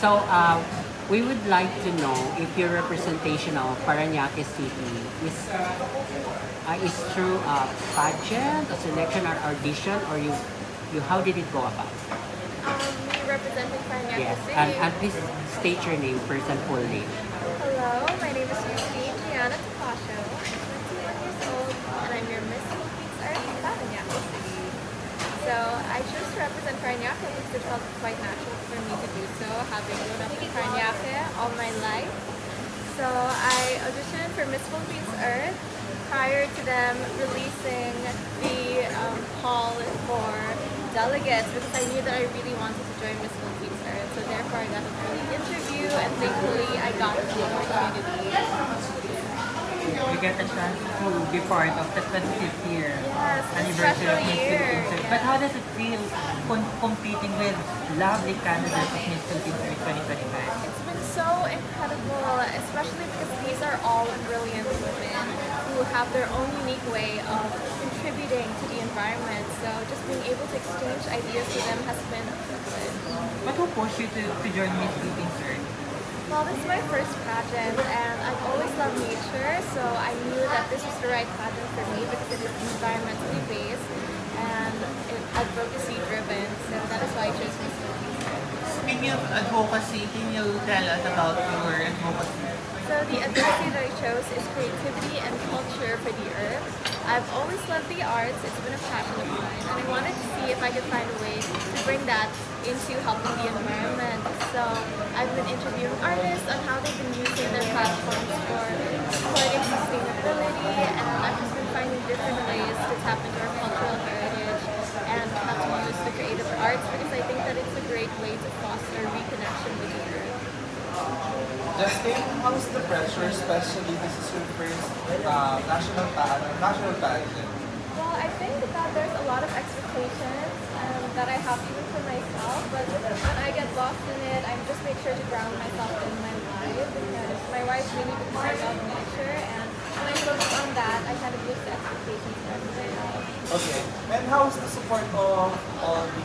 So, we would like to know if your representation of Paranaque City is through a pageant, a selection, or audition, or you how did it go about? Me representing Paranaque Yes, City. and please state your name, first and full name. Hello, my name is Justine Gianna Topacio. I'm 21 years old, and I'm your Miss Philippines Earth Parañaque City. So I chose to represent Paranaque because it felt quite natural for me to do so, having grown up in Paranaque all my life. So I auditioned for Miss Philippines Earth prior to them releasing the call for delegates because I knew that I really wanted to join Miss Philippines Earth. So therefore I got an early interview and thankfully I got the opportunity. We get a chance to be part of the 25th year Yes, a anniversary special of Miss year. Philippines Earth. But Yeah. how does it feel competing with lovely candidates of Miss Philippines Earth 2025? It's been so incredible, especially because these are all brilliant women who have their own unique way of contributing to the environment. So just being able to exchange ideas with them has been a privilege. What will push you to join Miss Philippines Earth? Well, this is my first pageant and I've always loved nature, so I knew that this was the right pageant for me because it is environmentally based and advocacy driven. So that is why I chose Miss Philippines. Speaking of advocacy, can you tell us about your advocacy? So the advocacy that I chose is creativity and culture for the earth. I've always loved the arts, it's been a passion of mine, and I wanted to see if I could find a way to bring that into helping the environment. So I've been interviewing artists on how they've been using their platforms for supporting sustainability, and I've just been finding different ways to tap into our cultural heritage and how to use the creative arts because I think that it's a great way to foster reconnection with the earth. Justine, how's the pressure, especially this is your first national pageant? Well, I think that there's a lot of expectations that I have even for myself, but when I get lost in it, I just make sure to ground myself in my wife because my wife really because I love nature, and when I focus on that, I kind of lose the expectations for everything else. Okay, and how's the support of all the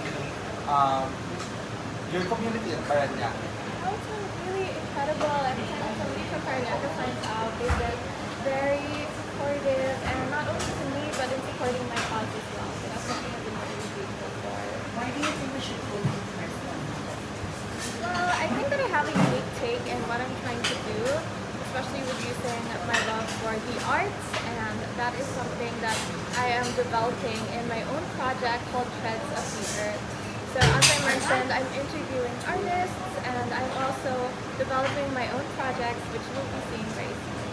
your community in Paranaque? Oh, it's been really incredible. Every time somebody from Paranaque finds out, they've been very supportive, and not only to me, but in supporting my cause as well. So that's something I've been really grateful for. Why do you think we should go to Well, I think that I have a unique take in what I'm trying to do, especially with using my love for the arts, and that is something that I am developing in my own project called Threads of the Earth. So as I mentioned, I'm interviewing artists, and I'm also developing my own projects, which you'll be seeing very soon.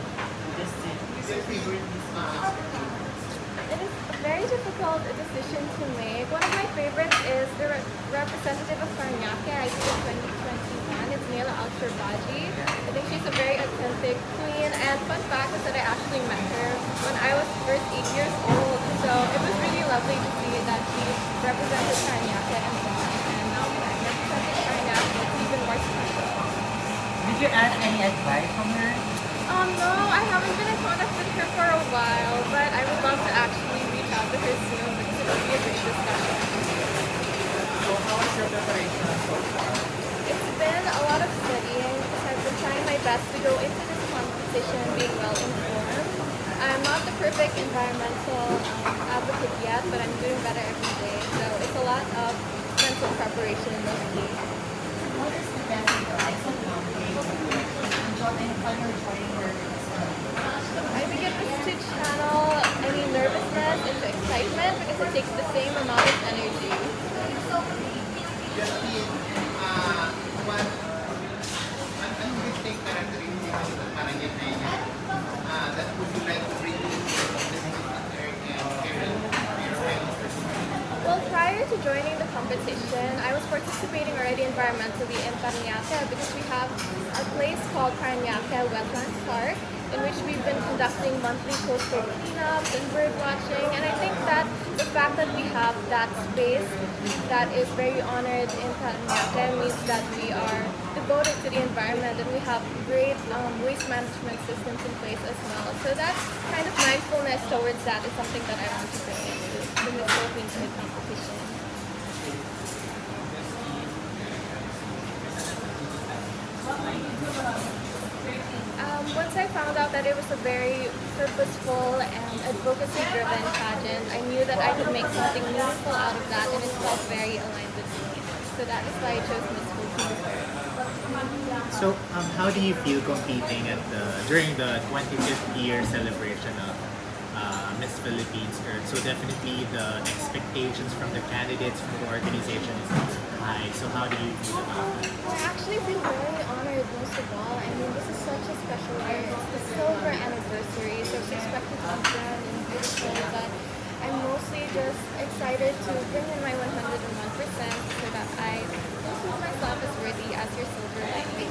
It is a very difficult decision to make. One of my favorites is the representative of Paranaque, I think in 2021. It's Nela Al-Sharbaji. I think she's a very authentic queen. And fun fact is that I actually met her when I was first 8 years old. So it was really lovely to see that she represented Paranaque and won. And now that I'm representing Paranaque, it's even more special. Did you ask any advice from her? No, I haven't been in contact with her for a while, but I would love to actually reach out to her soon because it would be a great discussion. So how is your preparation so far? It's been a lot of studying because I've been trying my best to go into this competition being well informed. I'm not the perfect environmental advocate yet, but I'm doing better every day. So it's a lot of mental preparation mostly. What is the best advice that you would be able to enjoy and fun or joining your I think it is to channel any nervousness into excitement because it takes the same amount of energy. Justine, anong mistake characteristics ng Paranaque that would you like to bring to the Well, prior to joining the competition, I was participating already environmentally in Paranaque because we have a place called Paranaque Wetlands Park in which we've been conducting monthly coastal cleanups and bird watching. And I think that the fact that we have that space that is very honored in Paranaque means that we are devoted to the environment and we have great waste management systems in place as well. So that kind of mindfulness towards that is something that I want to bring into the Miss Philippines Earth competition. once I found out that it was a very purposeful and advocacy-driven pageant, I knew that I could make something meaningful out of that, and it felt very aligned with me. So that is why I chose Miss Philippines Earth. So, how do you feel competing during the 25th year celebration of Miss Philippines Earth? So definitely the expectations from the candidates, from the organization is high. So how do you feel about that? I actually feel very honored most of all. I mean, this is such a special year. It's the silver anniversary, so it's expected to be grand and beautiful, but I'm mostly just excited to bring in my 101% so that I prove myself as worthy as your silver lining queen.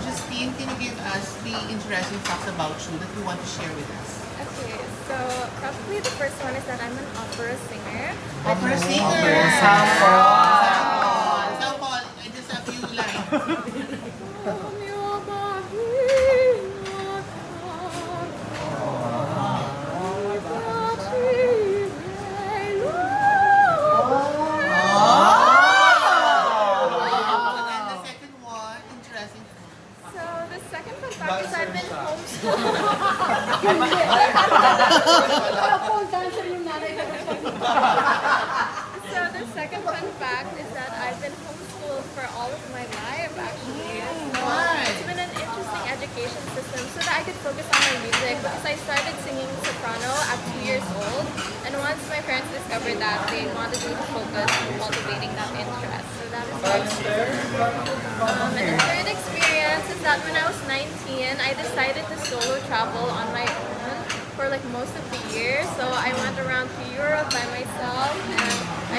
Justine, can you give us the interesting facts about you that you want to share with us? Okay, so probably the first one is that I'm an opera singer. Opera singer! Sample! Just a few lines. And the second one, interesting. So the second fun fact is I've been homeschooled. So the second fun fact is that I've been homeschooled for all of my life actually. So Why? it's been an interesting education system so that I could focus on my music because I started singing soprano at 2 years old, and once my parents discovered that, they wanted me to focus on cultivating that interest. So that is why. And the third experience is that when I was 19, I decided to solo travel on my own for like most of the year. So I went around to Europe by myself and I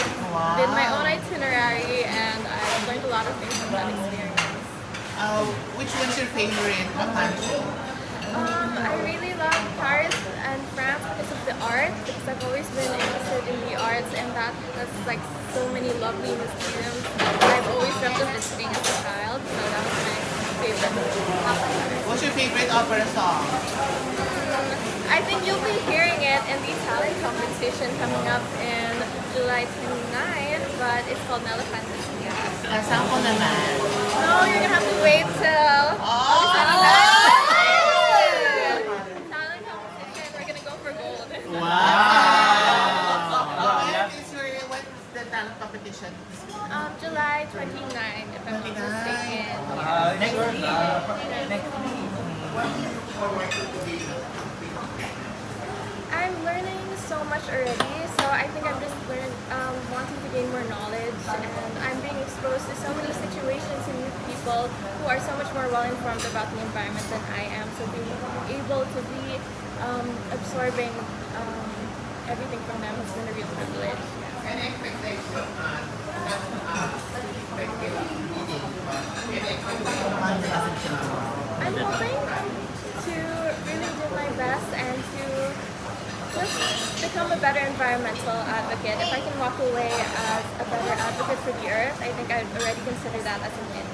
did my own itinerary and I learned a lot of things from that experience. Which one's your favorite country? I really love Paris and France because of the art, because I've always been interested in the arts and that has like so many lovely museums that I've always dreamt of visiting as a child, so that was my favorite. What's your favorite opera song? I think you'll be hearing it in the talent competition coming up in July 29, but it's called Nella Fantasia. Sample naman. No, you're gonna have to wait till talent competition. We're gonna go for gold. What's the talent competition? July 29, if I'm not mistaken. Next week. Next week. I'm learning so much already, so I think I'm just wanting to gain more knowledge, and I'm being exposed to so many situations and new people who are so much more well informed about the environment than I am. So being able to be absorbing everything from them has been a real privilege. Any expectation on I'm hoping to really do my best and to just become a better environmental advocate. If I can walk away as a better advocate for the earth, I think I'd already consider that as a win.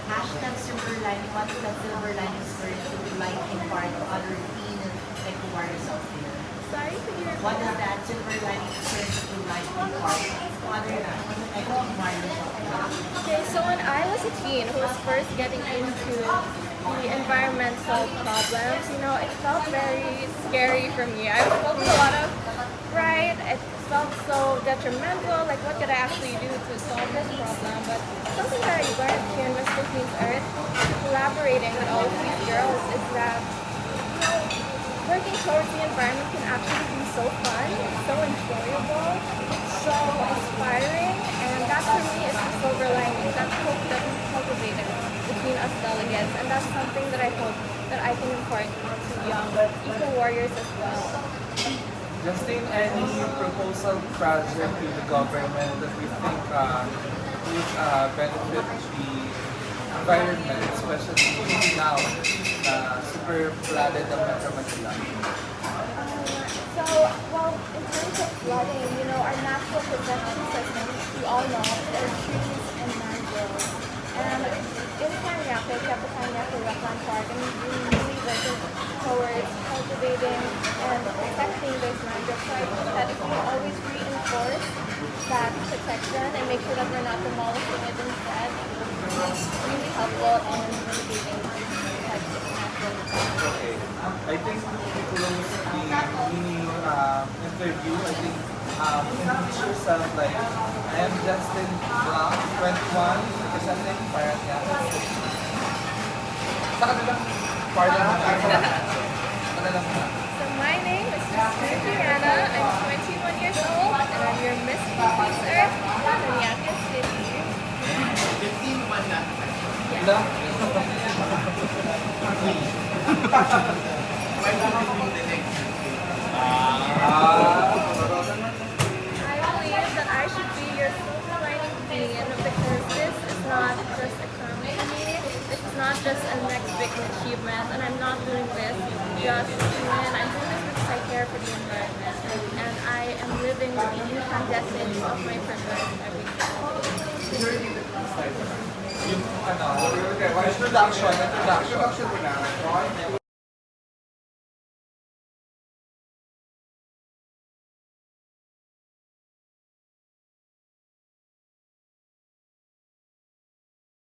Hashtag silver lining. What is that silver lining spirit that you would like to impart to other teen like warriors out there? Sorry, could you repeat What is that? that silver lining spirit that you would like to impart to other like warriors out there? Okay, so when I was a teen who was first getting into the environmental problems, you know, it felt very scary for me. I felt a lot of pride. It felt so detrimental. Like, what could I actually do to solve this problem? But something that I learned here in Miss Philippines Earth, collaborating with all of these girls, is that, you know, working towards the environment can actually be so fun, so enjoyable, so inspiring, and that for me is the silver lining. That's hope that we cultivated between us delegates, and that's something that I hope that I can impart to young eco warriors as well. Justine, any proposal project in the government that you think would benefit the environment, especially now super flooded ang Metro Manila? So, well, in terms of flooding, you know, our natural protection systems, we all know, are trees and mangroves. And in Paranaque, we have the Paranaque Wetland Park, and we're really working towards cultivating and protecting those mangroves. So I think that if we always reinforce that protection and make sure that we're not demolishing it instead, it's really helpful in mitigating these types of interview, I think introduce yourself like, I am Justine Blanc, 21, representing Paranaque. Sa kanilang Paranaque. Sa kanilang So my name is Justine Gianna. I'm 21 years old, and I'm your Miss Philippines Earth Parañaque City. 15 one last question. ilang? Why do you think the next I believe that I should be your silver lining queen because this is not just a crown for me. This is not just a next big achievement, and I'm not doing this just to win. I'm doing this because I care for the environment, and I am living the incandescence of my purpose every day. Yung ano, introduction.